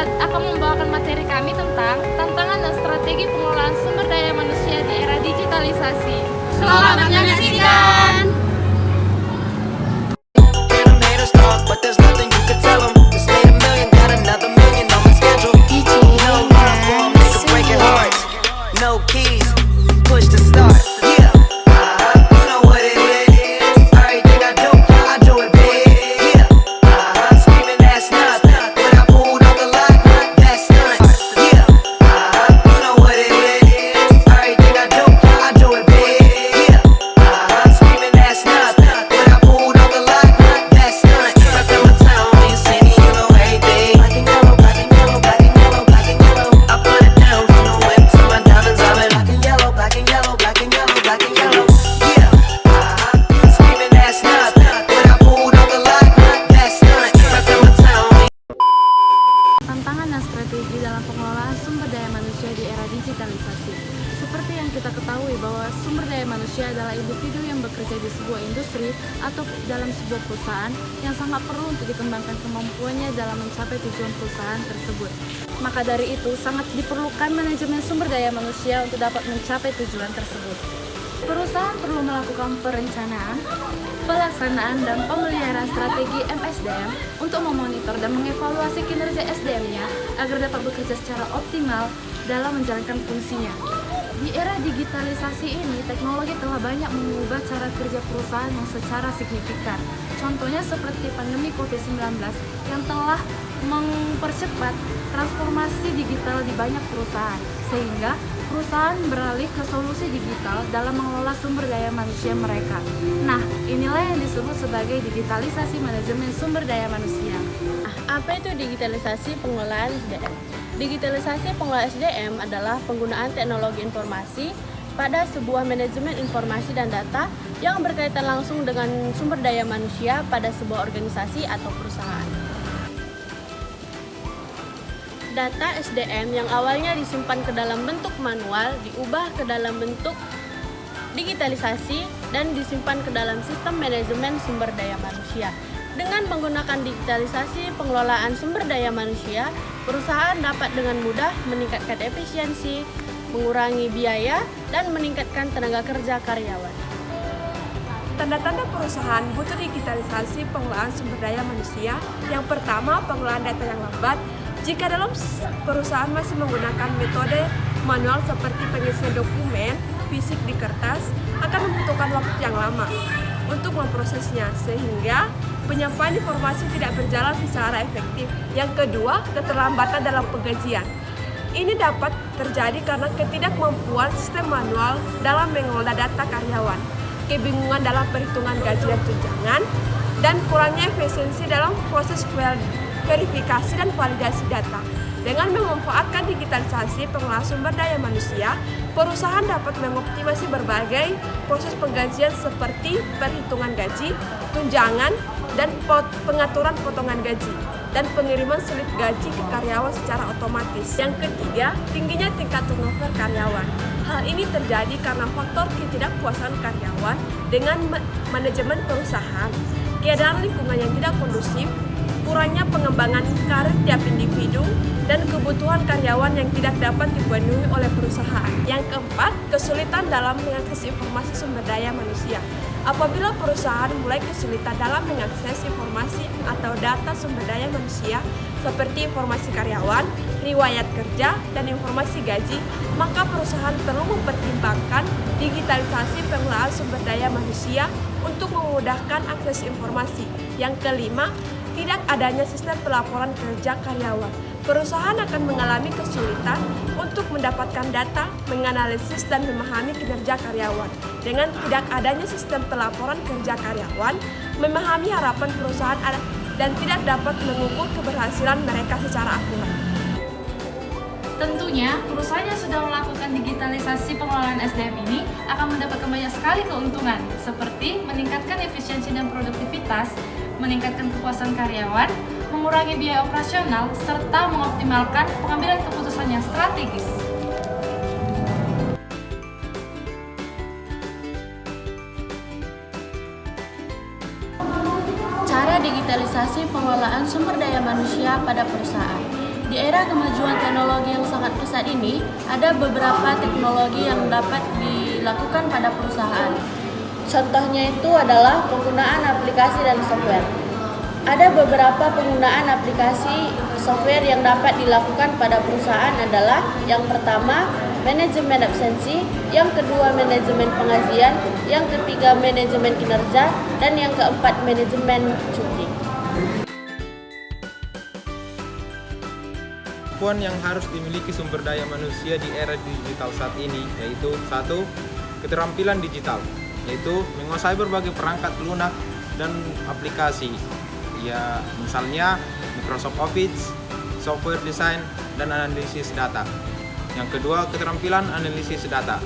akan membawakan materi kami tentang tantangan dan strategi pengelolaan sumber daya manusia di era digitalisasi. Selamat menyaksikan! Strategi dalam pengelolaan sumber daya manusia di era digitalisasi. Seperti yang kita ketahui bahwa sumber daya manusia adalah individu yang bekerja di sebuah industri atau dalam sebuah perusahaan yang sangat perlu untuk dikembangkan kemampuannya dalam mencapai tujuan perusahaan tersebut. Maka dari itu, sangat diperlukan manajemen sumber daya manusia untuk dapat mencapai tujuan tersebut. Perusahaan perlu melakukan perencanaan, pelaksanaan, dan pemeliharaan strategi MSDM untuk memonitor dan mengevaluasi kinerja SDM-nya agar dapat bekerja secara optimal dalam menjalankan fungsinya. Di era digitalisasi ini, teknologi telah banyak mengubah cara kerja perusahaan yang secara signifikan. Contohnya seperti pandemi COVID-19 yang telah mempercepat transformasi digital di banyak perusahaan, sehingga perusahaan beralih ke solusi digital dalam mengelola sumber daya manusia mereka. Nah, inilah yang disebut sebagai digitalisasi manajemen sumber daya manusia. Apa itu digitalisasi pengelolaan SDM? Digitalisasi pengelolaan SDM adalah penggunaan teknologi informasi pada sebuah manajemen informasi dan data yang berkaitan langsung dengan sumber daya manusia pada sebuah organisasi atau perusahaan. Data SDM yang awalnya disimpan ke dalam bentuk manual diubah ke dalam bentuk digitalisasi dan disimpan ke dalam sistem manajemen sumber daya manusia. Dengan menggunakan digitalisasi pengelolaan sumber daya manusia, perusahaan dapat dengan mudah meningkatkan efisiensi, mengurangi biaya, dan meningkatkan tenaga kerja karyawan. Tanda-tanda perusahaan butuh digitalisasi pengelolaan sumber daya manusia. Yang pertama, pengelolaan data yang lambat. Jika dalam perusahaan masih menggunakan metode manual seperti pengisian dokumen fisik di kertas, akan membutuhkan waktu yang lama untuk memprosesnya, sehingga penyampaian informasi tidak berjalan secara efektif. Yang kedua, keterlambatan dalam penggajian. Ini dapat terjadi karena ketidakmampuan sistem manual dalam mengelola data karyawan, kebingungan dalam perhitungan gaji dan tunjangan, dan kurangnya efisiensi dalam proses verifikasi dan validasi data. Dengan memanfaatkan digitalisasi pengelolaan sumber daya manusia, perusahaan dapat mengoptimasi berbagai proses penggajian seperti perhitungan gaji, tunjangan, dan pengaturan potongan gaji, dan pengiriman slip gaji ke karyawan secara otomatis. Yang ketiga, tingginya tingkat turnover karyawan. Hal ini terjadi karena faktor ketidakpuasan karyawan dengan manajemen perusahaan, keadaan lingkungan yang tidak kondusif, kurangnya pengembangan karir tiap individu, dan kebutuhan karyawan yang tidak dapat dipenuhi oleh perusahaan. Yang keempat, kesulitan dalam mengakses informasi sumber daya manusia. Apabila perusahaan mulai kesulitan dalam mengakses informasi atau data sumber daya manusia seperti informasi karyawan, riwayat kerja, dan informasi gaji, maka perusahaan perlu mempertimbangkan digitalisasi pengelolaan sumber daya manusia untuk memudahkan akses informasi. Yang kelima, tidak adanya sistem pelaporan kerja karyawan. Perusahaan akan mengalami kesulitan untuk mendapatkan data, menganalisis, dan memahami kinerja karyawan. Dengan tidak adanya sistem pelaporan kerja karyawan, memahami harapan perusahaan dan tidak dapat mengukur keberhasilan mereka secara akurat. Tentunya, perusahaan yang sudah melakukan digitalisasi pengelolaan SDM ini akan mendapatkan banyak sekali keuntungan, seperti meningkatkan efisiensi dan produktivitas, meningkatkan kepuasan karyawan, mengurangi biaya operasional, serta mengoptimalkan pengambilan keputusan yang strategis. Cara digitalisasi pengelolaan sumber daya manusia pada perusahaan. Di era kemajuan teknologi yang sangat pesat ini, ada beberapa teknologi yang dapat dilakukan pada perusahaan. Contohnya itu adalah penggunaan aplikasi dan software. Ada beberapa penggunaan aplikasi software yang dapat dilakukan pada perusahaan adalah yang pertama, manajemen absensi, yang kedua manajemen pengajian, yang ketiga manajemen kinerja, dan yang keempat manajemen cuti. Kemampuan yang harus dimiliki sumber daya manusia di era digital saat ini yaitu satu, keterampilan digital, yaitu menguasai berbagai perangkat lunak dan aplikasi. Ya, misalnya Microsoft Office, software design, dan analisis data. Yang kedua, keterampilan analisis data,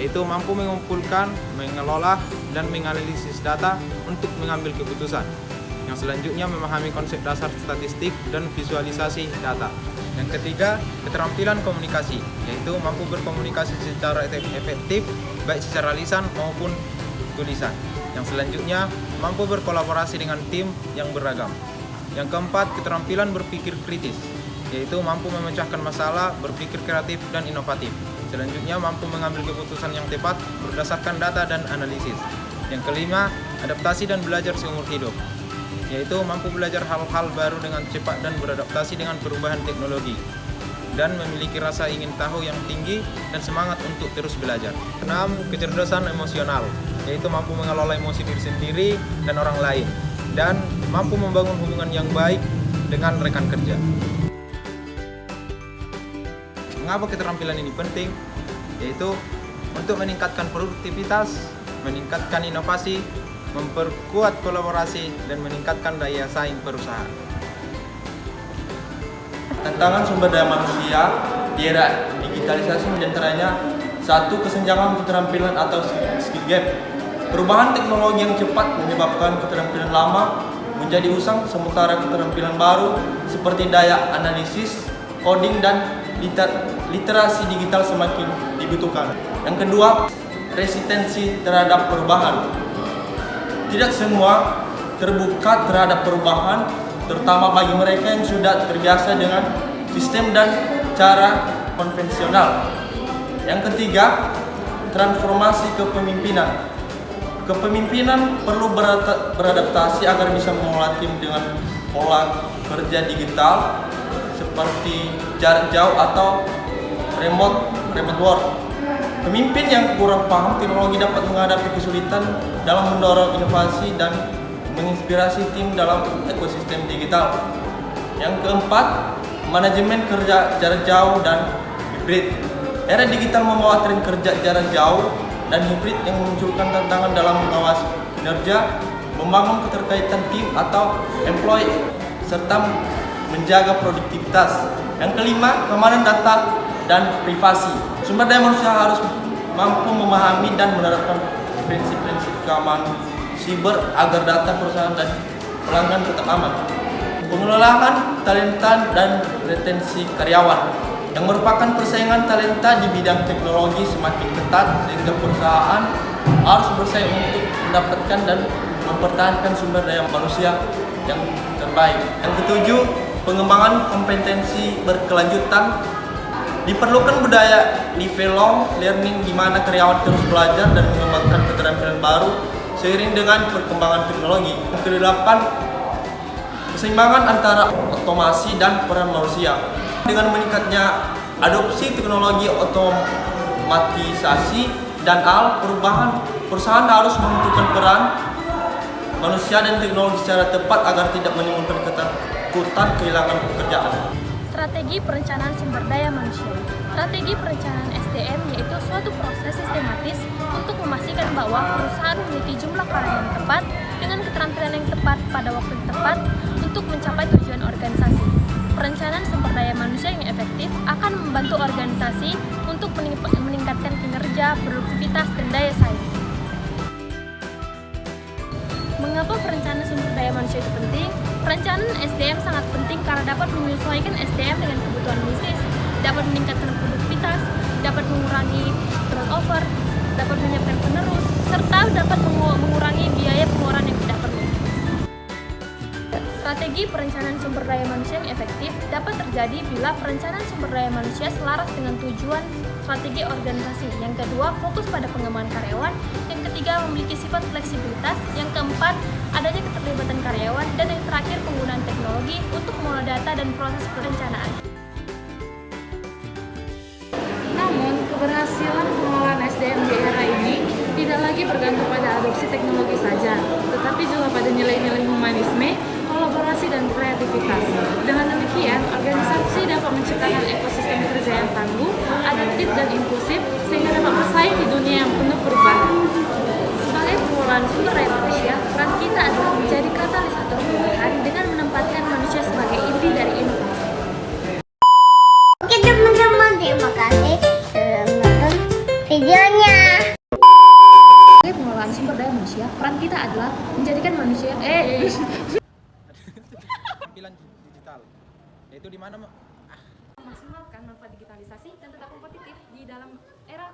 yaitu mampu mengumpulkan, mengelola, dan menganalisis data untuk mengambil keputusan. Yang selanjutnya, memahami konsep dasar statistik dan visualisasi data. Yang ketiga, keterampilan komunikasi, yaitu mampu berkomunikasi secara efektif, baik secara lisan maupun tulisan. Yang selanjutnya, mampu berkolaborasi dengan tim yang beragam. Yang keempat, keterampilan berpikir kritis, yaitu mampu memecahkan masalah, berpikir kreatif dan inovatif. Selanjutnya, mampu mengambil keputusan yang tepat berdasarkan data dan analisis. Yang kelima, adaptasi dan belajar seumur hidup, yaitu mampu belajar hal-hal baru dengan cepat dan beradaptasi dengan perubahan teknologi, dan memiliki rasa ingin tahu yang tinggi dan semangat untuk terus belajar. 6. Kecerdasan emosional, yaitu mampu mengelola emosi diri sendiri dan orang lain, dan mampu membangun hubungan yang baik dengan rekan kerja. Mengapa keterampilan ini penting? Yaitu untuk meningkatkan produktivitas, meningkatkan inovasi, memperkuat kolaborasi, dan meningkatkan daya saing perusahaan. Tantangan sumber daya manusia di era digitalisasi diantaranya satu, kesenjangan keterampilan atau skill gap. Perubahan teknologi yang cepat menyebabkan keterampilan lama menjadi usang, sementara keterampilan baru seperti daya analisis, coding, dan literasi digital semakin dibutuhkan. Yang kedua, resistensi terhadap perubahan. Tidak semua terbuka terhadap perubahan, terutama bagi mereka yang sudah terbiasa dengan sistem dan cara konvensional. Yang ketiga, transformasi kepemimpinan. Kepemimpinan perlu beradaptasi agar bisa mengelola tim dengan pola kerja digital seperti jarak jauh atau remote work. Pemimpin yang kurang paham teknologi dapat menghadapi kesulitan dalam mendorong inovasi dan menginspirasi tim dalam ekosistem digital. Yang keempat, manajemen kerja jarak jauh dan hibrid. Era digital membawa tren kerja jarak jauh dan hibrid yang memunculkan tantangan dalam mengawasi kinerja, membangun keterkaitan tim atau employee, serta menjaga produktivitas. Yang kelima, keamanan data dan privasi. Sumber daya manusia harus mampu memahami dan menerapkan prinsip-prinsip keamanan siber agar data perusahaan dan pelanggan tetap aman. Pengelolaan talenta dan retensi karyawan, yang merupakan persaingan talenta di bidang teknologi semakin ketat sehingga perusahaan harus bersaing untuk mendapatkan dan mempertahankan sumber daya manusia yang terbaik. Yang ketujuh, pengembangan kompetensi berkelanjutan. Diperlukan budaya lifelong learning di mana karyawan terus belajar dan mengembangkan keterampilan baru seiring dengan perkembangan teknologi. Yang kedelapan, keseimbangan antara otomasi dan peran manusia. Dengan meningkatnya adopsi teknologi otomatisasi dan perubahan, perusahaan harus menentukan peran manusia dan teknologi secara tepat agar tidak menimbulkan ketakutan kehilangan pekerjaan. Strategi perencanaan sumber daya manusia. Strategi perencanaan SDM yaitu suatu proses sistematis untuk memastikan bahwa perusahaan memiliki jumlah karyawan yang tepat dengan keterampilan yang tepat pada waktu yang tepat untuk mencapai tujuan organisasi. Perencanaan sumber daya manusia yang efektif akan membantu organisasi untuk meningkatkan kinerja, produktivitas, dan daya saing. Mengapa perencanaan sumber daya manusia itu penting? Perencanaan SDM sangat penting karena dapat menyesuaikan SDM dengan kebutuhan bisnis, dapat meningkatkan produktivitas, dapat mengurangi turnover, dapat menyiapkan penerus, serta dapat mengurangi biaya pengeluaran yang tidak perlu. Strategi perencanaan sumber daya manusia yang efektif dapat terjadi bila perencanaan sumber daya manusia selaras dengan tujuan strategi organisasi. Yang kedua, fokus pada pengembangan karyawan. Yang ketiga, memiliki sifat fleksibilitas. Yang keempat, adanya keterlibatan karyawan. Dan yang terakhir, penggunaan teknologi untuk mengolah data dan proses perencanaan. Namun, keberhasilan pengelolaan SDM di era ini tidak lagi bergantung pada adopsi teknologi saja, tetapi juga pada nilai-nilai humanisme, kolaborasi, dan kreativitas. Dengan demikian, organisasi dapat menciptakan ekosistem kerja yang tangguh, adaptif, dan inklusif, sehingga dapat bersaing di dunia yang penuh perubahan. Sebagai pengelolaan sumber daya manusia, peran kita adalah menjadi katalisator perubahan dengan menempatkan manusia sebagai inti dari inovasi. Oke teman-teman, terima kasih sudah menonton videonya. Sebagai pengelolaan sumber daya manusia, peran kita adalah menjadikan manusia Tampilan digital, yaitu di mana memaksimalkan manfaat digitalisasi dan tetap kompetitif di dalam era